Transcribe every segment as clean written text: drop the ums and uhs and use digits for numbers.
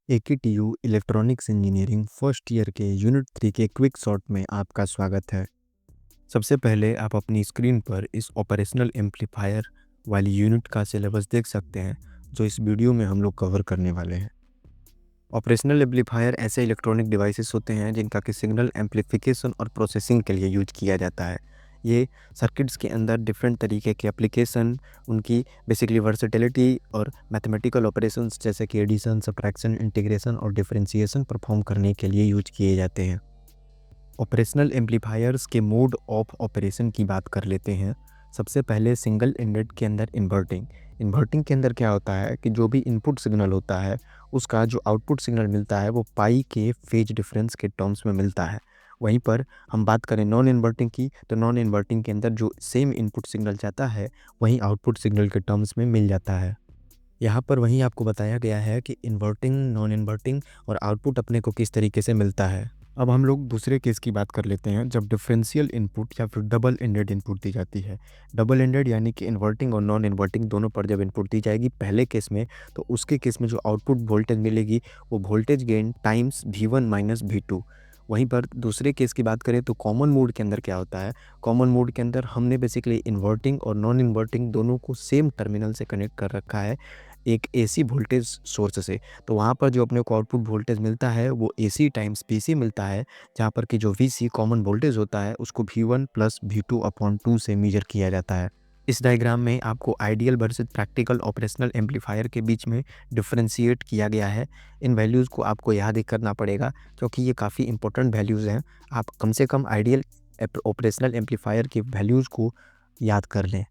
AKTU electronics engineering first year के unit 3 के quick shot में आपका स्वागत है। सबसे पहले आप अपनी स्क्रीन पर इस ऑपरेशनल एम्पलीफायर वाली यूनिट का सिलेबस देख सकते हैं जो इस वीडियो में हम लोग कवर करने वाले हैं। ऑपरेशनल एम्पलीफायर ऐसे इलेक्ट्रॉनिक डिवाइसेस होते हैं जिनका कि सिग्नल एम्पलीफिकेशन और प्रोसेसिंग के लिए यूज किया जाता है। ये सर्किट्स के अंदर डिफरेंट तरीके के एप्लीकेशन, उनकी बेसिकली वर्सेटिलिटी और मैथमेटिकल ऑपरेशंस जैसे कि एडिशन, सब्ट्रैक्शन, इंटीग्रेशन और डिफरेंशिएशन परफॉर्म करने के लिए यूज किए जाते हैं। ऑपरेशनल एम्पलीफायर्स के मोड ऑफ ऑपरेशन की बात कर लेते हैं। सबसे पहले सिंगल एंडेड के अंदर इन्वर्टिंग के अंदर क्या होता है कि जो भी इनपुट सिग्नल होता है उसका जो आउटपुट सिग्नल मिलता है वो पाई के फेज डिफरेंस के टर्म्स में मिलता है। वहीं पर हम बात करें नॉन इन्वर्टिंग की, तो नॉन इन्वर्टिंग के अंदर जो सेम इनपुट सिग्नल जाता है वहीं आउटपुट सिग्नल के टर्म्स में मिल जाता है। यहाँ पर वहीं आपको बताया गया है कि इन्वर्टिंग, नॉन इन्वर्टिंग और आउटपुट अपने को किस तरीके से मिलता है। अब हम लोग दूसरे केस की बात कर लेते हैं जब डिफरेंशियल इनपुट या फिर डबल एंडेड इनपुट दी जाती है। डबल एंडेड यानी कि इन्वर्टिंग और नॉन इन्वर्टिंग दोनों पर जब इनपुट दी जाएगी पहले केस में, तो उसके केस में जो आउटपुट वोल्टेज मिलेगी वो voltage gain times V1 minus V2। वहीं पर दूसरे केस की बात करें तो कॉमन मोड के अंदर क्या होता है, कॉमन मोड के अंदर हमने बेसिकली इन्वर्टिंग और नॉन इन्वर्टिंग दोनों को सेम टर्मिनल से कनेक्ट कर रखा है एक एसी वोल्टेज सोर्स से। तो वहाँ पर जो अपने को आउटपुट वोल्टेज मिलता है वो एसी टाइम्स पीसी मिलता है, जहाँ पर कि जो वीसी कॉमन वोल्टेज होता है उसको V1 प्लस V2 अपॉन 2 से मेजर किया जाता है। इस डायग्राम में आपको ideal versus practical operational amplifier के बीच में डिफरेंशिएट किया गया है। इन वैल्यूज़ को आपको याद करना पड़ेगा क्योंकि ये काफ़ी इंपॉर्टेंट वैल्यूज़ हैं। आप कम से कम आइडियल ऑपरेशनल एम्पलीफायर की वैल्यूज़ को याद कर लें।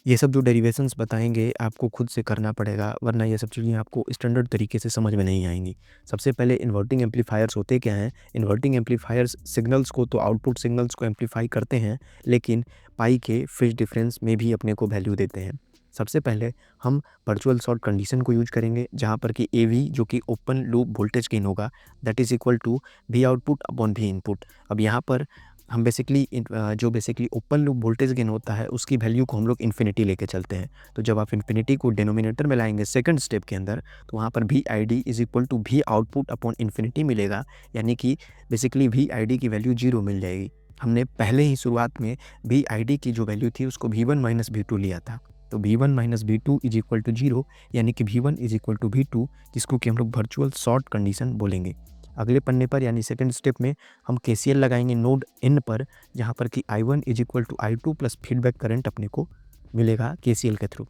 ये सब जो डेरिवेशंस बताएँगे आपको खुद से करना पड़ेगा, वरना ये सब चीज़ें आपको स्टैंडर्ड तरीके से समझ में नहीं आएँगी। सबसे पहले इन्वर्टिंग एम्पलीफायर्स होते क्या हैं? इन्वर्टिंग एम्पलीफायर्स सिग्नल्स को तो आउटपुट सिग्नल्स को एम्पलीफाई करते हैं, लेकिन पाई के फेज डिफरेंस में भी अपने को वैल्यू देते हैं। सबसे पहले हम वर्चुअल शॉर्ट कंडीशन को यूज़ करेंगे, जहाँ पर कि AV जो कि ओपन लूप वोल्टेज गेन होगा, that is equal to V output upon V input. अब यहाँ पर हम बेसिकली जो basically open loop voltage gain होता है उसकी वैल्यू को हम लोग इन्फिनिटी लेके चलते हैं। तो जब आप इन्फिनिटी को डिनोमिनेटर में लाएंगे सेकंड स्टेप के अंदर, तो वहाँ पर VID is equal to V output upon infinity मिलेगा, यानी कि बेसिकली VID की वैल्यू 0 मिल जाएगी। हमने पहले ही शुरुआत में VID की जो वैल्यू थी उसको V1 माइनस V2 लिया था, तो V1 minus V2 is equal to 0, यानी कि V1 is equal to V2, जिसको कि हम लोग वर्चुअल शॉर्ट कंडीशन बोलेंगे। अगले पन्ने पर यानी सेकंड स्टेप में हम KCL लगाएंगे नोड N पर, जहाँ पर कि I1 is equal to I2 plus feedback current अपने को मिलेगा KCL के थ्रू।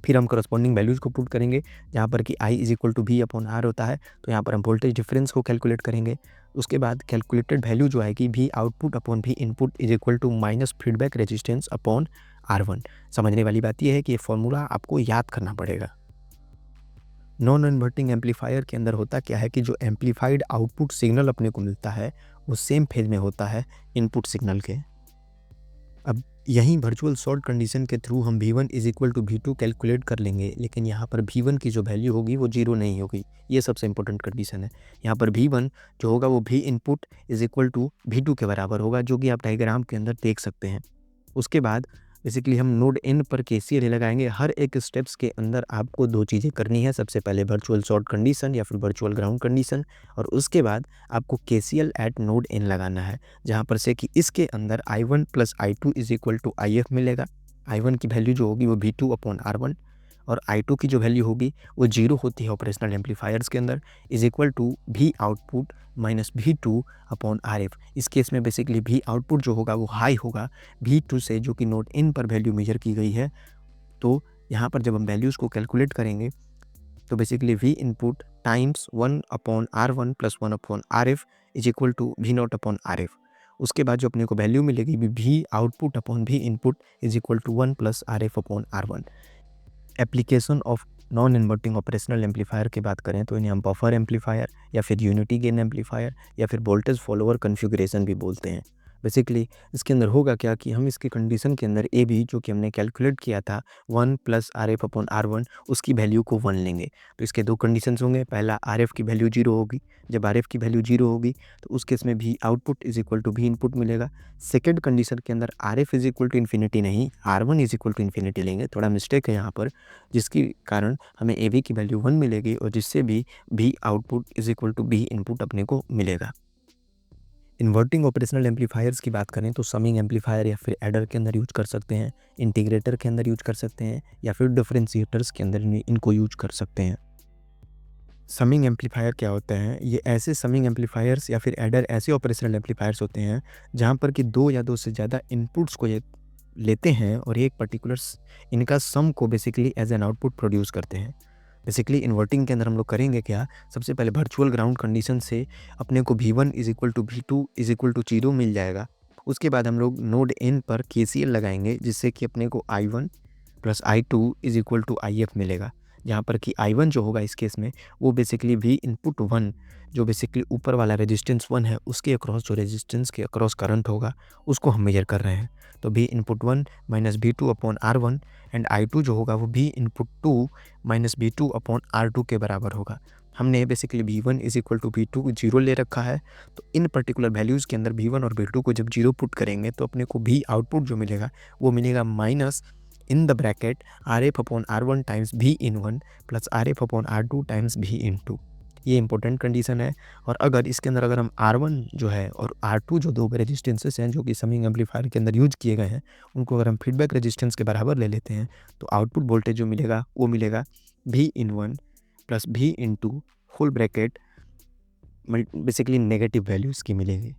फिर हम करस्पॉन्डिंग वैल्यूज़ को पुट करेंगे, जहाँ पर कि I is equal to V upon R होता है, तो यहाँ पर हम वोल्टेज डिफरेंस को कैलकुलेट करेंगे। उसके बाद कैलकुलेटेड वैल्यू जो आएगी V output upon V input is equal to minus feedback resistance upon R1। समझने वाली बात यह है कि ये फॉर्मूला आपको याद करना पड़ेगा। नॉन इन्वर्टिंग एम्पलीफायर के अंदर होता क्या है कि जो एम्पलीफाइड आउटपुट सिग्नल अपने को मिलता है वो सेम फेज में होता है इनपुट सिग्नल के। अब यहीं वर्चुअल शॉर्ट कंडीशन के थ्रू हम V1 is equal to V2 calculate कर लेंगे, लेकिन यहाँ पर V1 की जो वैल्यू होगी वो 0 नहीं होगी। ये सबसे इंपॉर्टेंट कंडीशन है। यहाँ पर V1 जो होगा वो V input is equal to V2 के बराबर होगा, जो कि आप डायग्राम के अंदर देख सकते हैं। उसके बाद बेसिकली हम नोड N पर KCL लगाएंगे। हर एक स्टेप्स के अंदर आपको दो चीज़ें करनी है। सबसे पहले वर्चुअल शॉर्ट कंडीशन या फिर वर्चुअल ग्राउंड कंडीशन, और उसके बाद आपको KCL एट नोड N लगाना है, जहाँ पर से कि इसके अंदर I1 plus I2 is equal to IF मिलेगा। I1 की वैल्यू जो होगी वो V2 अपॉन R1, और I2 की जो वैल्यू होगी वो 0 होती है ऑपरेशनल एम्पलीफायर्स के अंदर, is equal to V output minus V2 upon RF। इस केस में बेसिकली V आउटपुट जो होगा वो हाई होगा V2 से, जो कि नोड N पर वैल्यू मेजर की गई है। तो यहाँ पर जब हम वैल्यूज़ को कैलकुलेट करेंगे तो basically V input times 1 upon R1 plus 1 upon RF is equal to V0 upon RF। उसके बाद जो अपने को वैल्यू मिलेगी V output upon V input is equal to 1 plus RF upon R1। Application of non inverting operational amplifier की बात करें तो इन्हें हम बफर एम्पलीफायर या फिर यूनिटी गेन एम्पलीफायर या फिर वोल्टेज फॉलोअर कॉन्फ़िगरेशन भी बोलते हैं। बेसिकली इसके अंदर होगा क्या कि हम इसके कंडीशन के अंदर ए बी जो कि हमने कैलकुलेट किया था 1 plus R F upon R one, उसकी वैल्यू को 1 लेंगे। तो इसके दो कंडीशंस होंगे, पहला आर एफ की वैल्यू 0 होगी। जब आर एफ की वैल्यू 0 होगी तो उस केस में भी आउटपुट इज इक्वल टू भी इनपुट मिलेगा। सेकेंड कंडीशन के अंदर R F is equal to infinity नहीं, R one is equal to infinity लेंगे। थोड़ा मिस्टेक है यहाँ पर, जिसके कारण हमें ए बी की वैल्यू 1 मिलेगी और जिससे भी output is equal to B input अपने को मिलेगा। इन्वर्टिंग ऑपरेशनल एम्पलीफायर्स की बात करें तो समिंग एम्पलीफायर या फिर एडर के अंदर यूज कर सकते हैं, इंटीग्रेटर के अंदर यूज कर सकते हैं या फिर डिफरेंशिएटर्स के अंदर इनको यूज कर सकते हैं। समिंग एम्पलीफायर क्या होता है? ये ऐसे समिंग एम्पलीफायर्स या फिर एडर ऐसे ऑपरेशनल एम्पलीफायर्स होते हैं जहाँ पर कि दो या दो से ज़्यादा इनपुट्स को ये लेते हैं और एक पर्टिकुलर इनका सम को basically as an output produce करते हैं। बेसिकली इन्वर्टिंग के अंदर हम लोग करेंगे क्या, सबसे पहले वर्चुअल ग्राउंड कंडीशन से अपने को V1 is equal to V2 is equal to 0 मिल जाएगा। उसके बाद हम लोग नोड N पर KCL लगाएंगे जिससे कि अपने को I1 plus I2 is equal to IF मिलेगा, जहाँ पर कि I1 जो होगा इस केस में वो बेसिकली V इनपुट 1 जो बेसिकली ऊपर वाला रेजिस्टेंस 1 है उसके अक्रॉस जो रेजिस्टेंस के अक्रॉस करंट होगा उसको हम मेजर कर रहे हैं। तो V input 1 minus V2 upon R1 and I2 जो होगा वो V input 2 minus V2 upon R2 के बराबर होगा। हमने basically V1 is equal to V2 0 ले रखा है, तो इन पर्टिकुलर वैल्यूज़ के अंदर V1 और V2 को जब 0 पुट करेंगे तो अपने को V आउटपुट जो मिलेगा वो मिलेगा minus in the bracket R F upon R one times V in one plus R F upon R two times V in two. ये इंपॉर्टेंट कंडीशन है। और अगर इसके अंदर अगर हम R1 जो है और R2 जो दो रेजिस्टेंसेस हैं जो कि समिंग एम्पलीफायर के अंदर यूज किए गए हैं उनको अगर हम फीडबैक रेजिस्टेंस के बराबर ले लेते हैं तो आउटपुट वोल्टेज जो मिलेगा वो मिलेगा V in one plus V in two full bracket basically negative values की मिलेगी।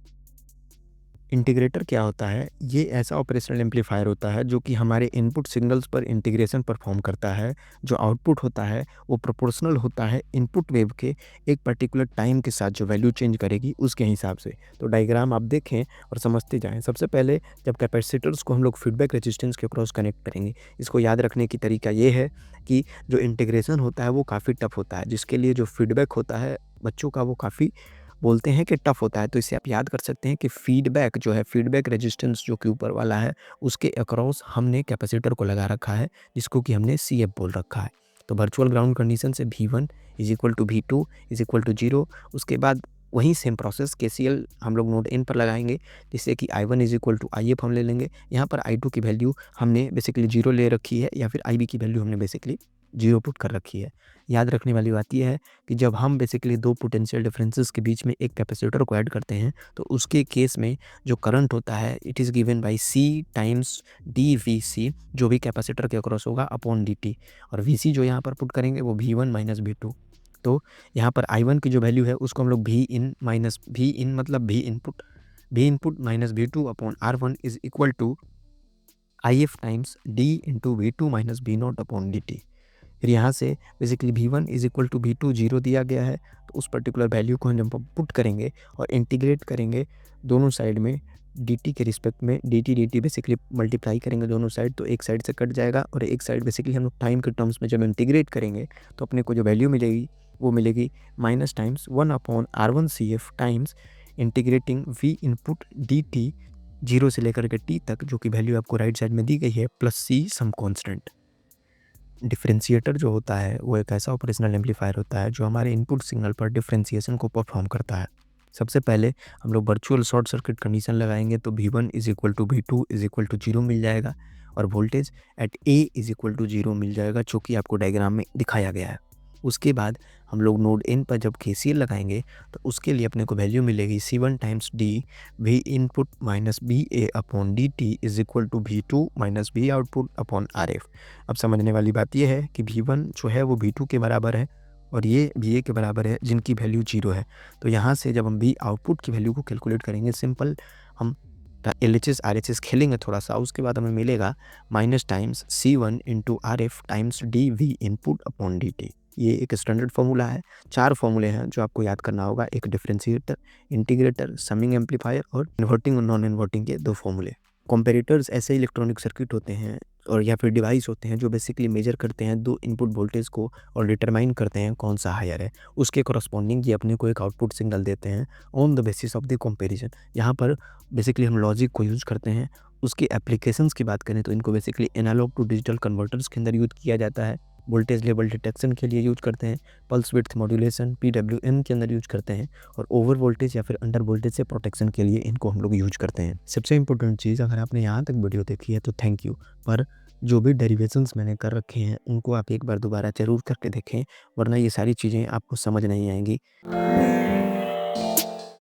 इंटीग्रेटर क्या होता है? ये ऐसा ऑपरेशनल एम्पलीफायर होता है जो कि हमारे इनपुट सिग्नल्स पर इंटीग्रेशन परफॉर्म करता है। जो आउटपुट होता है वो प्रोपोर्शनल होता है इनपुट वेव के एक पर्टिकुलर टाइम के साथ जो वैल्यू चेंज करेगी उसके हिसाब से। तो डायग्राम आप देखें और समझते जाएं। सबसे पहले जब कैपेसिटर्स को हम लोग फीडबैक रेजिस्टेंस के क्रॉस कनेक्ट करेंगे, इसको याद रखने की तरीका ये है कि जो इंटीग्रेशन होता है वो काफ़ी टफ होता है, जिसके लिए जो फीडबैक होता है बच्चों का वो काफ़ी बोलते हैं कि टफ होता है। तो इसे आप याद कर सकते हैं कि फीडबैक जो है, फीडबैक रेजिस्टेंस जो कि ऊपर वाला है उसके अक्रॉस हमने कैपेसिटर को लगा रखा है जिसको कि हमने CF बोल रखा है। तो वर्चुअल ग्राउंड कंडीशन से V1 is equal to V2 is equal to 0। उसके बाद वही सेम प्रोसेस KCL हम लोग नोड N पर लगाएंगे जिससे कि I1 is equal to IF हम ले लेंगे। यहाँ पर I2 की वैल्यू हमने बेसिकली 0 ले रखी है या फिर IB की वैल्यू हमने बेसिकली 0 पुट कर रखी है। याद रखने वाली बात यह है कि जब हम बेसिकली दो पोटेंशियल डिफरेंसेस के बीच में एक कैपेसिटर को ऐड करते हैं तो उसके केस में जो करंट होता है it is given by C times DVC, जो भी कैपेसिटर के अक्रॉस होगा अपॉन DT, और VC जो यहाँ पर पुट करेंगे वो V1 माइनस V2। तो यहाँ पर I1 की जो वैल्यू है उसको हम लोग V इन मतलब V input minus V2 upon R1 is equal to IF times D into V2 minus V0 upon DT। फिर यहाँ से basically V1 is equal to V2 0 दिया गया है, तो उस पर्टिकुलर वैल्यू को हम पुट करेंगे और इंटीग्रेट करेंगे दोनों साइड में dt के रिस्पेक्ट में। dt बेसिकली मल्टीप्लाई करेंगे दोनों साइड तो एक साइड से कट जाएगा और एक साइड बेसिकली हम लोग टाइम के टर्म्स में जब इंटीग्रेट करेंगे तो अपने को जो वैल्यू मिलेगी वो मिलेगी minus times 1 upon R1 CF times integrating V input dt 0 से लेकर के t तक, जो कि वैल्यू आपको राइट साइड में दी गई है, plus C some constant. Differentiator जो होता है वो एक ऐसा ऑपरेशनल एम्पलीफायर होता है जो हमारे इनपुट सिग्नल पर डिफरेंशिएशन को परफॉर्म करता है। सबसे पहले हम लोग वर्चुअल शॉर्ट सर्किट कंडीशन लगाएंगे तो V1 is equal to V2 is equal to 0 मिल जाएगा और voltage at A is equal to 0 मिल जाएगा, जो कि आपको डायग्राम में दिखाया गया है। उसके बाद हम लोग नोड N पर जब KCL लगाएंगे तो उसके लिए अपने को वैल्यू मिलेगी C1 times D V input minus BA upon DT is equal to V2 minus V output upon RF। अब समझने वाली बात यह है कि V1 जो है वो V2 के बराबर है और ये VA के बराबर है जिनकी वैल्यू 0 है। तो यहाँ से जब हम V आउटपुट की वैल्यू को कैलकुलेट करेंगे, सिंपल हम LHS RHS खेलेंगे थोड़ा सा, उसके बाद हमें मिलेगा minus times C1 into RF times DV input upon DT। ये एक स्टैंडर्ड फार्मूला है। 4 फार्मूले हैं जो आपको याद करना होगा, एक डिफरेंशिएटर, इंटीग्रेटर, समिंग एम्पलीफायर और इन्वर्टिंग और नॉन इन्वर्टिंग के 2 फार्मूले। कंपैरेटर्स ऐसे इलेक्ट्रॉनिक सर्किट होते हैं और या फिर डिवाइस होते हैं जो बेसिकली मेजर करते हैं दो इनपुट वोल्टेज को और डिटरमाइन करते हैं कौन सा हायर है। उसके कॉरस्पॉन्डिंग ये अपने को एक आउटपुट सिग्नल देते हैं on the basis of the comparison. यहाँ पर बेसिकली हम लॉजिक को यूज़ करते हैं। उसकी एप्लीकेशंस की बात करें तो इनको basically analog to digital converters के अंदर यूज़ किया जाता है। वोल्टेज लेवल डिटेक्शन के लिए यूज़ करते हैं, पल्स विड्थ मॉड्यूलेशन पीडब्ल्यूएम के अंदर यूज़ करते हैं और ओवर वोल्टेज या फिर अंडर वोल्टेज से प्रोटेक्शन के लिए इनको हम लोग यूज़ करते हैं। सबसे इम्पोर्टेंट चीज़, अगर आपने यहाँ तक वीडियो देखी है तो थैंक यू, पर जो भी डेरिवेशंस मैंने कर रखे हैं उनको आप एक बार दोबारा ज़रूर करके देखें, वरना ये सारी चीज़ें आपको समझ नहीं आएँगी।